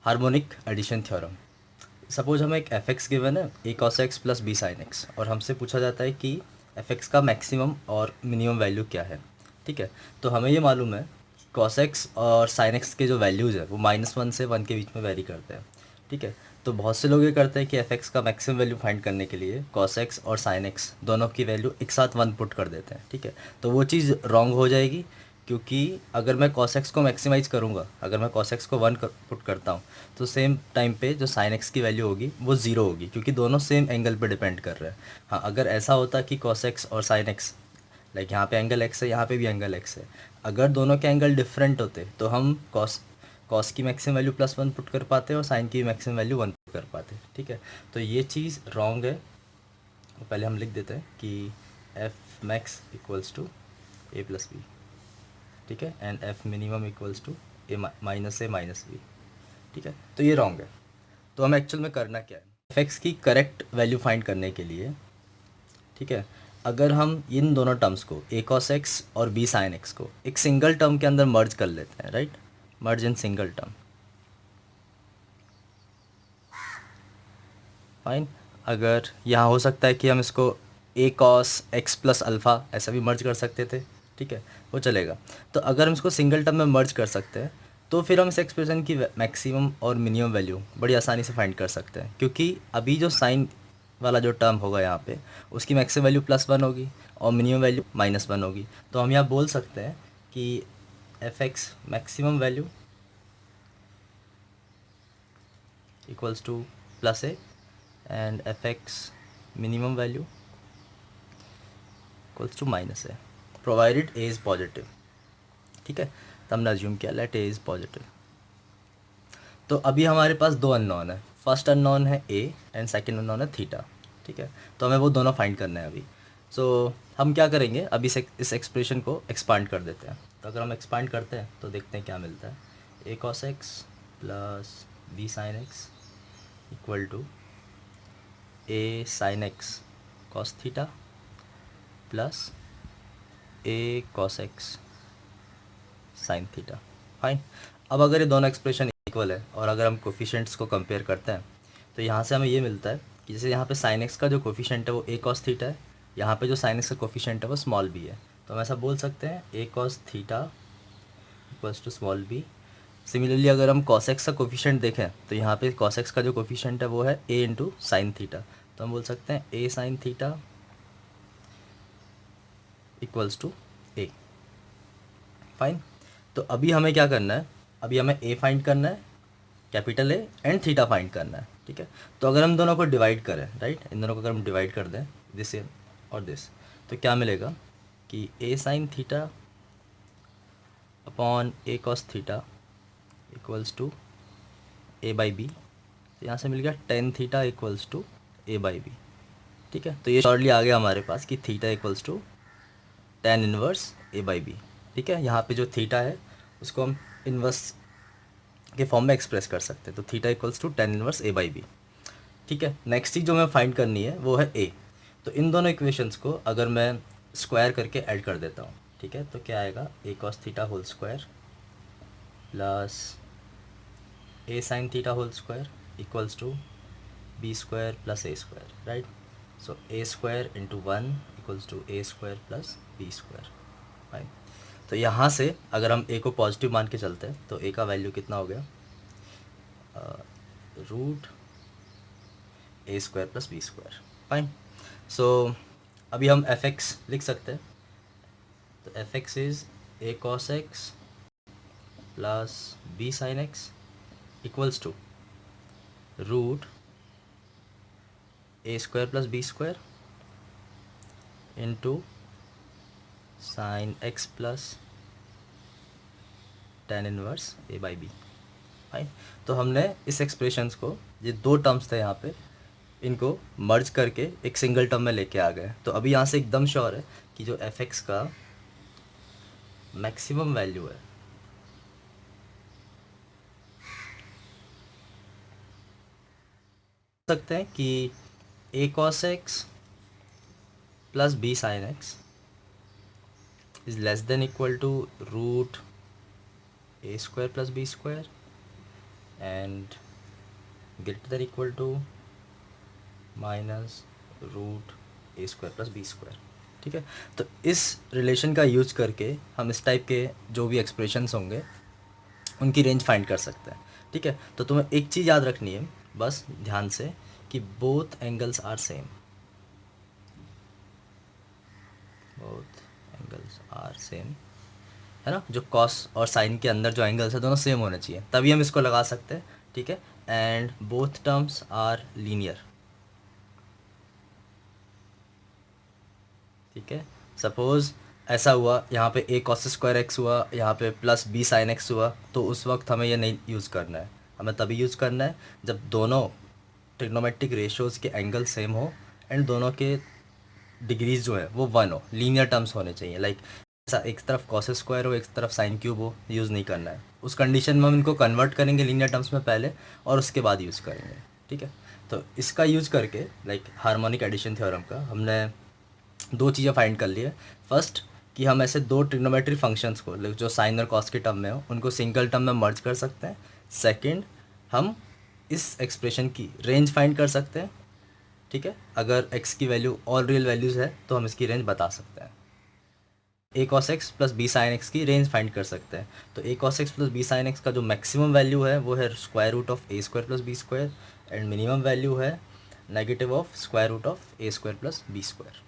Harmonic addition theorem. Suppose हमें एक F x given है, a cos x plus b sine x, और हमसे पूछा जाता है कि एफ एक्स का मैक्सिमम और मिनिमम वैल्यू क्या है। ठीक है, तो हमें ये मालूम है कॉस एक्स और साइन एक्स के जो वैल्यूज़ है वो -1 से 1 के बीच में वेरी करते हैं। ठीक है, तो बहुत से लोग ये करते हैं कि एफ एक्स का मैक्सिमम वैल्यू फाइंड करने के लिए कॉस एक्स और साइन एक्स दोनों की वैल्यू एक साथ 1 पुट कर देते हैं। ठीक है, तो वो चीज़ रॉन्ग हो जाएगी, क्योंकि अगर मैं cos x को मैक्सिमाइज करूँगा, अगर मैं cos x को 1 पुट करता हूँ, तो सेम टाइम पे जो sin x की वैल्यू होगी वो ज़ीरो होगी, क्योंकि दोनों सेम एंगल पे डिपेंड कर रहे हैं। हाँ, अगर ऐसा होता कि cos x और sin x, लाइक यहाँ पे एंगल x है, यहाँ पे भी एंगल x है, अगर दोनों के एंगल डिफरेंट होते तो हम cos की मैक्सिमम वैल्यू +1 पुट कर पाते और sin की मैक्सिमम वैल्यू 1 पुट कर पाते। ठीक है, तो ये चीज़ रॉन्ग है। तो पहले हम लिख देते हैं कि F max equals to A plus B. ठीक है, and F minimum equals to A minus B. ठीक है, तो ये रॉन्ग है। तो हमें एक्चुअल में करना क्या है, एफ एक्स की करेक्ट वैल्यू फाइंड करने के लिए, ठीक है, अगर हम इन दोनों टर्म्स को ए कॉस एक्स और बी साइन एक्स को एक सिंगल टर्म के अंदर मर्ज कर लेते हैं, right, merge in single term, fine. अगर यहाँ हो सकता है कि हम इसको ए कॉस एक्स प्लस अल्फ़ा ऐसा भी मर्ज कर सकते थे। ठीक है, वो चलेगा। तो अगर हम इसको सिंगल टर्म में मर्ज कर सकते हैं, तो फिर हम इस एक्सप्रेशन की मैक्सिमम और मिनिमम वैल्यू बड़ी आसानी से फाइंड कर सकते हैं, क्योंकि अभी जो साइन वाला जो टर्म होगा यहाँ पे, उसकी मैक्सिमम वैल्यू +1 होगी और मिनिमम वैल्यू -1 होगी। तो हम यहाँ बोल सकते हैं कि F X maximum value equals to plus A and F X minimum value equals to minus है, प्रोवाइडेड ए इज़ पॉजिटिव। ठीक है, तो हमने अज्यूम किया लेट ए इज़ पॉजिटिव। तो अभी हमारे पास दो अननोन है, फर्स्ट अननोन है ए एंड सेकंड अननोन है थीटा। ठीक है, तो हमें वो दोनों फाइंड करना है अभी। सो हम क्या करेंगे, अभी इस एक्सप्रेशन को एक्सपांड कर देते हैं। तो अगर हम एक्सपांड करते हैं तो देखते हैं क्या मिलता है। A cos x plus b sine x equal to a sine x cos theta plus a cos x sine theta. Fine. अब अगर ये दोनों एक्सप्रेशन इक्वल है और अगर हम कोफिशेंट्स को कंपेयर करते हैं, तो यहाँ से हमें ये मिलता है कि जैसे यहाँ पे साइन एक्स का जो कोफिशेंट है वो ए कॉस थीटा है, यहाँ पे जो साइन एक्स का कोफिशेंट है वो स्मॉल बी है। तो हम ऐसा बोल सकते हैं a cos theta equals to small b. Similarly अगर हम कॉस एक्स का कोफिशेंट देखें, तो यहाँ पे कॉस एक्स का जो कोफिशेंट है वो है ए इंटू साइन थीटा। तो हम बोल सकते हैं a sine theta equals to a. Fine. तो अभी हमें क्या करना है, अभी हमें ए फाइंड करना है, capital A, and theta find करना है। ठीक है, तो अगर हम दोनों को डिवाइड करें, राइट, इन दोनों को अगर हम डिवाइड कर दें, दिस और दिस, तो क्या मिलेगा कि a sine theta upon a cos theta equals to a by b. तो यहाँ से मिल गया tan theta equals to a by B. ठीक है, तो ये शॉर्टली आ गया हमारे पास कि theta equals to tan inverse A by B. ठीक है, यहाँ पे जो थीटा है उसको हम इन्वर्स के फॉर्म में एक्सप्रेस कर सकते हैं, तो theta equals to tan inverse A by B. ठीक है, नेक्स्ट चीज़ जो हमें फाइंड करनी है वो है ए। तो इन दोनों इक्वेशंस को अगर मैं स्क्वायर करके ऐड कर देता हूँ, ठीक है, तो क्या आएगा, a cos theta whole square plus a sine theta whole square equals to b square plus a square, right. So a square into 1 equals to a square plus B square. Fine. तो यहाँ से अगर हम ए को positive मान के चलते हैं, तो ए का वैल्यू कितना हो गया, रूट ए square plus B square. Fine. So अभी हम एफ एक्स लिख सकते हैं। तो f x is a cos x plus b sine x equals to root A square plus B square into sine x plus tan inverse A by b. Fine. तो हमने इस expressions को, ये दो टर्म्स थे यहाँ पे, इनको मर्ज करके एक सिंगल टर्म में लेके आ गए। तो अभी यहाँ से एकदम श्योर है कि जो एफ एक्स का मैक्सिमम वैल्यू है, सकते हैं कि a cos x plus b sine x is less than equal to root A square plus B square and greater equal to minus root A square plus B square. ठीक है, तो इस relation का use करके हम इस type के जो भी एक्सप्रेशंस होंगे उनकी रेंज फाइंड कर सकते हैं। ठीक है, तो तुम्हें एक चीज़ याद रखनी है बस ध्यान से कि both angles are same, both angles are same, है ना। जो कॉस और साइन के अंदर जो एंगल्स है दोनों सेम होने चाहिए, तभी हम इसको लगा सकते हैं। ठीक है, and both terms are linear. ठीक है, सपोज़ ऐसा हुआ यहाँ पे a cos स्क्वायर एक्स हुआ, यहाँ पे प्लस b sin x हुआ, तो उस वक्त हमें ये नहीं यूज़ करना है। हमें तभी यूज़ करना है जब दोनों ट्रिग्नोमेट्रिक रेशियोज़ के एंगल सेम हो एंड दोनों के डिग्रीज जो है वो वन हो, लीनियर टर्म्स होने चाहिए। लाइक ऐसा एक तरफ कॉस स्क्वायर हो एक तरफ साइन क्यूब हो, यूज़ नहीं करना है। उस कंडीशन में हम इनको कन्वर्ट करेंगे लीनियर टर्म्स में पहले और उसके बाद यूज़ करेंगे। ठीक है, तो इसका यूज़ करके लाइक हार्मोनिक एडिशन थ्योरम का हमने दो चीज़ें फाइंड कर ली है। फर्स्ट कि हम ऐसे दो ट्रिग्नोमेट्री फंक्शंस को जो साइन और कॉस के टर्म में हो उनको सिंगल टर्म में मर्ज कर सकते हैं। सेकंड, हम इस एक्सप्रेशन की रेंज फाइंड कर सकते हैं। ठीक है, अगर x की वैल्यू ऑल रियल वैल्यूज़ है तो हम इसकी रेंज बता सकते हैं। a cos x plus b sin x की रेंज फाइंड कर सकते हैं। तो a cos x plus b sin x का जो मैक्सिमम वैल्यू है वो है square root of a square plus B square and minimum value है negative of square root of a square plus B square.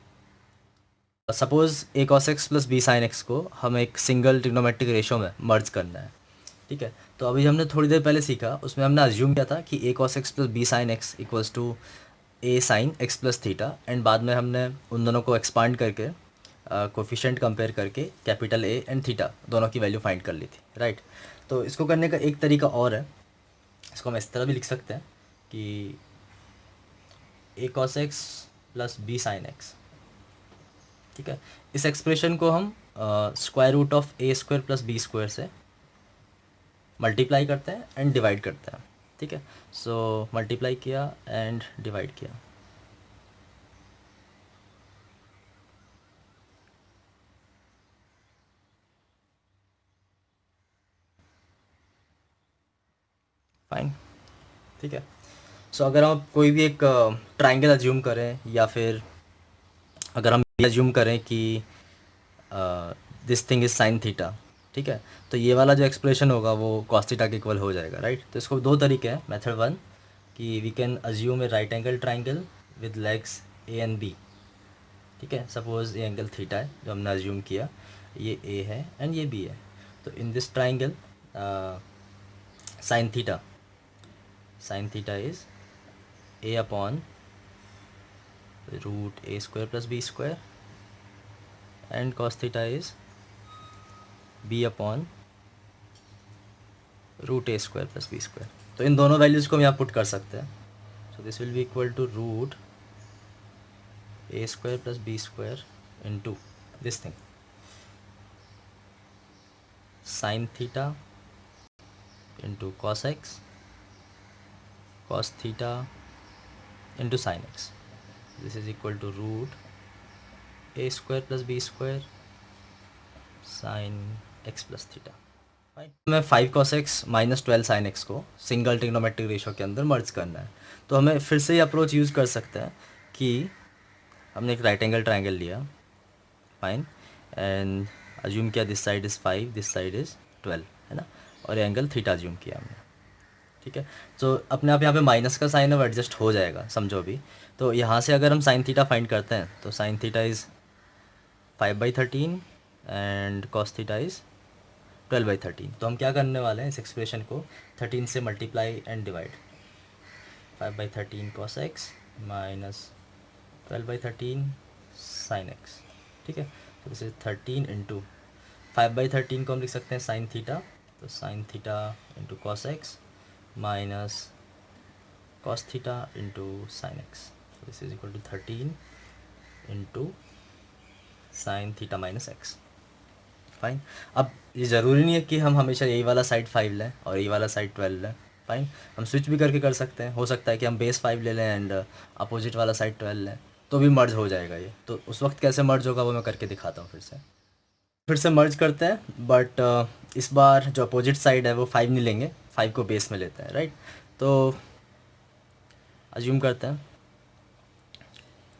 Suppose a cos x plus b sin x को हम एक single trigonometric ratio में मर्ज करना है। ठीक है, तो अभी हमने थोड़ी देर पहले सीखा, उसमें हमने अज्यूम किया था कि a cos x plus b sin x equals to a sin x plus theta, and बाद में हमने उन दोनों को एक्सपांड करके कोफिशिएंट कंपेयर करके कैपिटल A एंड थीटा दोनों की वैल्यू फाइंड कर ली थी। राइट, तो इसको करने का एक तरीका और है, इसको हम इस तरह भी लिख सकते हैं कि a cos x plus b sin x। ठीक है, इस एक्सप्रेशन को हम square root of a square plus B square से मल्टीप्लाई करते हैं एंड डिवाइड करते हैं। ठीक है, सो मल्टीप्लाई किया एंड डिवाइड किया। फाइन। ठीक है, सो अगर हम कोई भी एक ट्राइंगल अज्यूम करें या फिर अगर हम अज्यूम करें कि this thing is sine theta. ठीक है, तो ये वाला जो एक्सप्रेशन होगा वो कॉस थीटा के इक्वल हो जाएगा। राइट, तो इसको दो तरीके हैं। मेथड वन कि we can assume a right angle triangle with legs A and B. ठीक है, सपोज ये एंगल थीटा है जो हमने अज्यूम किया, ये ए है एंड ये बी है। तो in this triangle sine theta is A upon root A square plus B square and cos theta is B upon root A square plus B square. तो इन दोनों वैल्यूज़ को हम यहाँ पुट कर सकते हैं। So this will be equal to root A square plus B square into this thing sine theta into cos X cos theta into sin x. This is equal to root a square plus b square sin x plus theta. हमें 5 cos x minus 12 sin x को single trigonometric ratio के अंदर मर्ज करना है। तो हमें फिर से ये अप्रोच यूज़ कर सकते हैं कि हमने एक राइट एंगल ट्राइंगल लिया, फाइन, एंड अज्यूम किया this side is 5 this side is 12, है ना, और ये एंगल थीटा अज्यूम किया हमने। ठीक है, तो अपने आप यहाँ पे माइनस का साइन अब एडजस्ट हो जाएगा, समझो अभी। तो यहाँ से अगर हम साइन थीटा फाइंड करते हैं तो sine theta is 5/13 and cos theta is 12/13। तो हम क्या करने वाले हैं, इस एक्सप्रेशन को 13 से multiply and divide. 5/13 cos X minus 12/13 sine x. ठीक है, तो दिस इज 13 इंटू 5/13 को हम लिख सकते हैं साइन थीटा, तो sine theta into cos X minus cos theta into sine X. This is equal to 13 into sine theta minus X. Fine, अब ये ज़रूरी नहीं है कि हम हमेशा यही वाला साइड 5 लें और यही वाला साइड 12 लें। फाइन, हम स्विच भी करके कर सकते हैं। हो सकता है कि हम बेस 5 ले लें एंड अपोजिट वाला साइड 12 लें, तो भी मर्ज हो जाएगा ये। तो उस वक्त कैसे मर्ज होगा वो मैं करके दिखाता हूँ। फिर से मर्ज करते हैं, बट इस बार जो अपोजिट साइड है वो 5 नहीं लेंगे, 5 को बेस में लेते हैं, राइट। तो अज्यूम करते हैं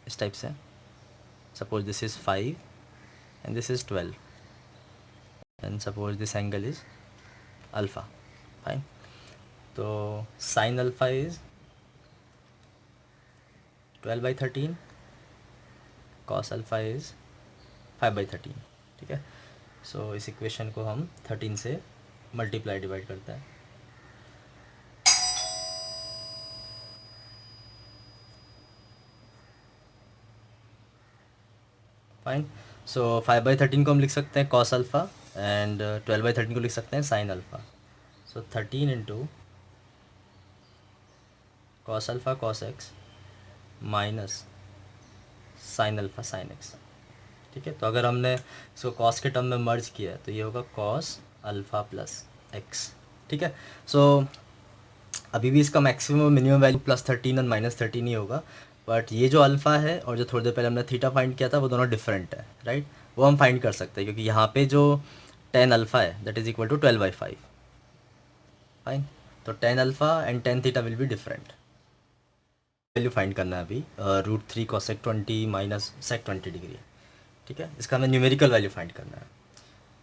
इस टाइप से, suppose this is 5 and this is 12 and suppose this angle is alpha, fine. तो sine alpha is 12/13, cos alpha is 5/13, ठीक है। सो इस इक्वेशन को हम 13 से मल्टीप्लाई डिवाइड करते हैं। फाइन। सो 5/13 को हम लिख सकते हैं कॉस अल्फ़ा एंड 12/13 को लिख सकते हैं साइन अल्फ़ा। सो 13 into cos alpha cos X minus sine alpha sine x, ठीक है। तो अगर हमने इसको कॉस के टर्म में मर्ज किया है तो ये होगा कॉस अल्फ़ा प्लस एक्स, ठीक है। सो अभी भी इसका मैक्सिमम मिनिमम वैल्यू +13 और -13 ही होगा, बट ये जो अल्फ़ा है और जो थोड़ी देर पहले हमने थीटा फाइंड किया था वो दोनों डिफरेंट है, राइट। वो हम फाइंड कर सकते हैं क्योंकि यहाँ पे जो tan अल्फ़ा है that is equal to 12/5, fine. तो tan alpha and tan theta will be different. Value find करना है अभी √3 cosec 20 माइनस sec 20 डिग्री, ठीक है। इसका हमें न्यूमेरिकल वैल्यू फाइंड करना है।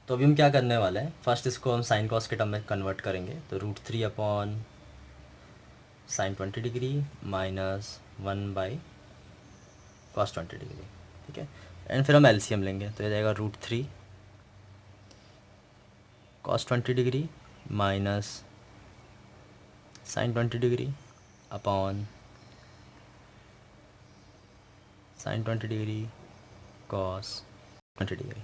तो अभी हम क्या करने वाले हैं, फर्स्ट इसको हम साइन कॉस के टर्म में कन्वर्ट करेंगे। तो √3 upon sine 20 degree minus 1/cos 20 degree, ठीक है। एंड फिर हम एलसीएम लेंगे तो ये जाएगा √3 cos 20 degree minus sine 20 degree upon sine 20 degree cos 20 degree,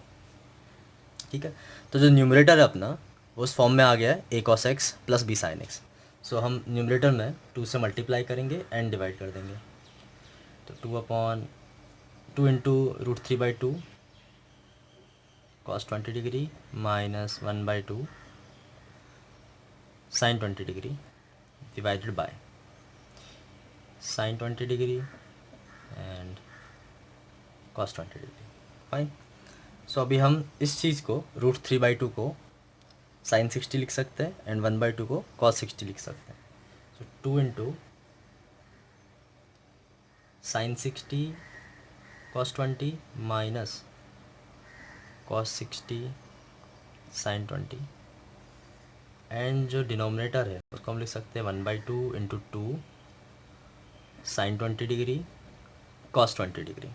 ठीक है। तो जो न्यूमरेटर है अपना वो उस फॉर्म में आ गया है a cos x plus b sin x। सो हम न्यूमरेटर में 2 से मल्टीप्लाई करेंगे एंड डिवाइड कर देंगे। तो 2 into √3/2 cos 20 degree minus 1/2 sin 20 degree divided by sin 20 degree and cos 20 degree, fine. So अभी हम इस चीज़ को √3/2 को sin 60 लिख सकते हैं एंड 1/2 को cos 60 लिख सकते हैं। सो 2 into sin 60 cos 20 minus cos 60 sin 20 and जो डिनोमिनेटर है उसको हम लिख सकते हैं 1/2 into 2 sin 20 degree cos 20 degree,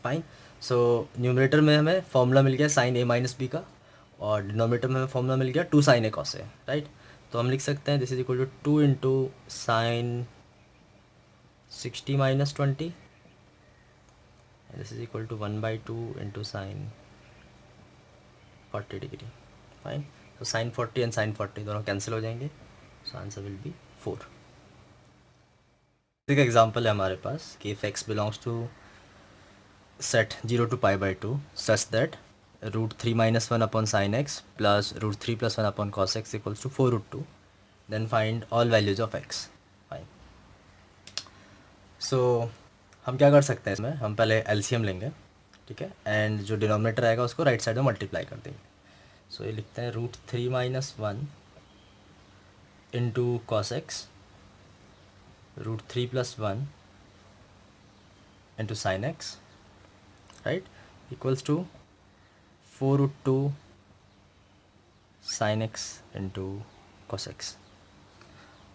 fine. So numerator में हमें फॉर्मूला मिल गया sin a माइनस बी का और डिनोमिनेटर में हमें फॉर्मूला मिल गया 2 sin a cos a, right. तो हम लिख सकते हैं this is equal to 2 into sine 60 minus 20 this is equal to 1/2 into sine 40 degree, fine. तो साइन 40 एंड साइन 40 दोनों कैंसिल हो जाएंगे, सो आंसर विल बी 4। एक एग्जांपल है हमारे पास कि if x belongs to set 0 to π/2 such that √3 - 1 upon sine x plus √3 + 1 upon cos x equals to 4√2, then find all values of x, fine. So हम क्या कर सकते हैं इसमें, हम पहले एलसीएम लेंगे, ठीक है, एंड जो डिनोमिनेटर आएगा उसको राइट साइड में मल्टीप्लाई कर देंगे। सो ये लिखते हैं √3 - 1 into cos x √3 + 1 into sine x, right, equals to 4√2 sine X into cos x।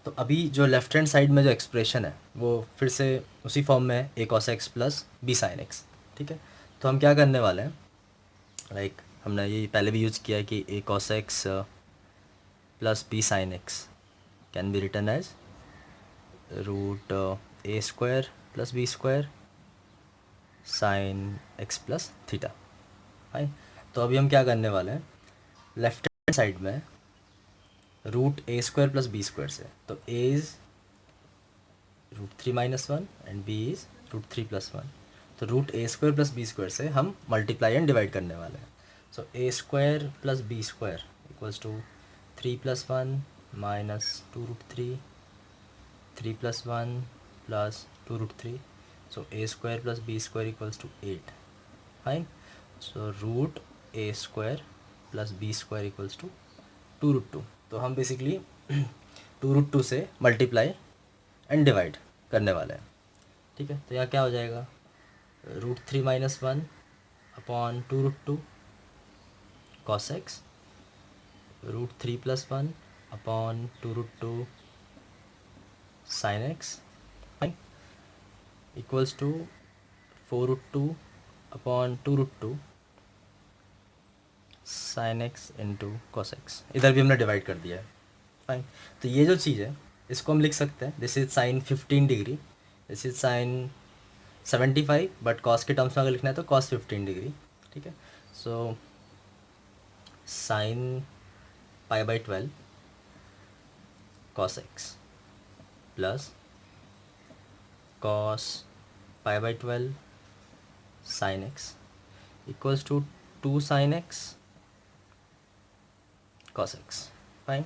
तो अभी जो लेफ्ट हैंड साइड में जो एक्सप्रेशन है वो फिर से उसी फॉर्म में है a cos x plus b sin x, ठीक है। तो हम क्या करने वाले हैं, लाइक हमने ये पहले भी यूज़ किया है कि a cos x plus b sin x can be written as √a² plus b² sine x plus theta, fine. तो अभी हम क्या करने वाले हैं, लेफ्ट हैंड साइड में √a² प्लस b² से, तो a is √3 - 1 and b is √3 + 1। तो √a² प्लस b² से हम मल्टीप्लाई एंड डिवाइड करने वाले हैं। सो a² plus b² equals to 3 + 1 minus 2√3 3 + 1 plus 2√3। So a² plus b² equals to 8, fine. So √a² plus b² equals to 2√2। तो हम basically 2√2 से मल्टीप्लाई एंड डिवाइड करने वाले हैं, ठीक है। तो यहाँ क्या हो जाएगा, √3 - 1 upon 2√2 cos x, √3 + 1 upon 2√2 sin x, fine, equals to 4√2 upon 2√2 sin x into cos x। इधर भी हमने डिवाइड कर दिया है, फाइन। तो ये जो चीज़ है इसको हम लिख सकते हैं, this is sine 15 degree, this is sine 75, but cos के टर्म्स में अगर लिखना है तो कॉस 15 डिग्री, ठीक है। So sine π/12 cos x plus cos π/12 sin x equals to 2 sin x cos x, fine.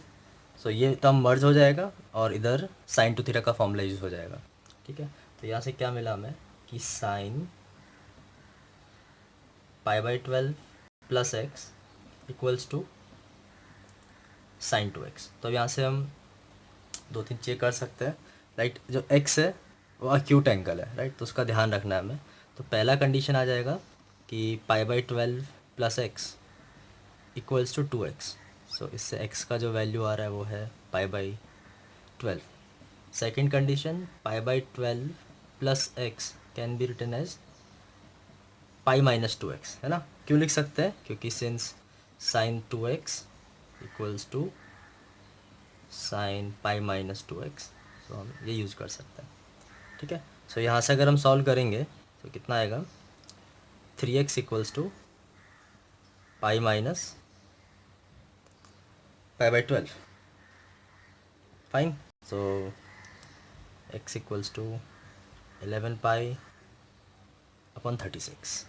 So ये टर्म मर्ज हो जाएगा और इधर साइन टू थीटा का फॉर्मूला यूज हो जाएगा, ठीक है। तो यहाँ से क्या मिला हमें कि sine π/12 plus x equals to sine 2x। तो अब यहाँ से हम 2-3 चेक कर सकते हैं, राइट। जो x है वो अक्यूट एंगल है, राइट, तो उसका ध्यान रखना है हमें। तो पहला कंडीशन आ जाएगा कि π/12 plus x equals to 2x। So इससे x का जो वैल्यू आ रहा है वो है π/12। Second condition π/12 plus x can be written as π - 2x, है ना। क्यों लिख सकते हैं, क्योंकि since sine 2x equals to sine π - 2x, तो हम ये यूज़ कर सकते हैं, ठीक है। सो यहाँ से अगर हम सॉल्व करेंगे तो कितना आएगा, 3x equals to π/12, fine. So x equals to 11 π/36।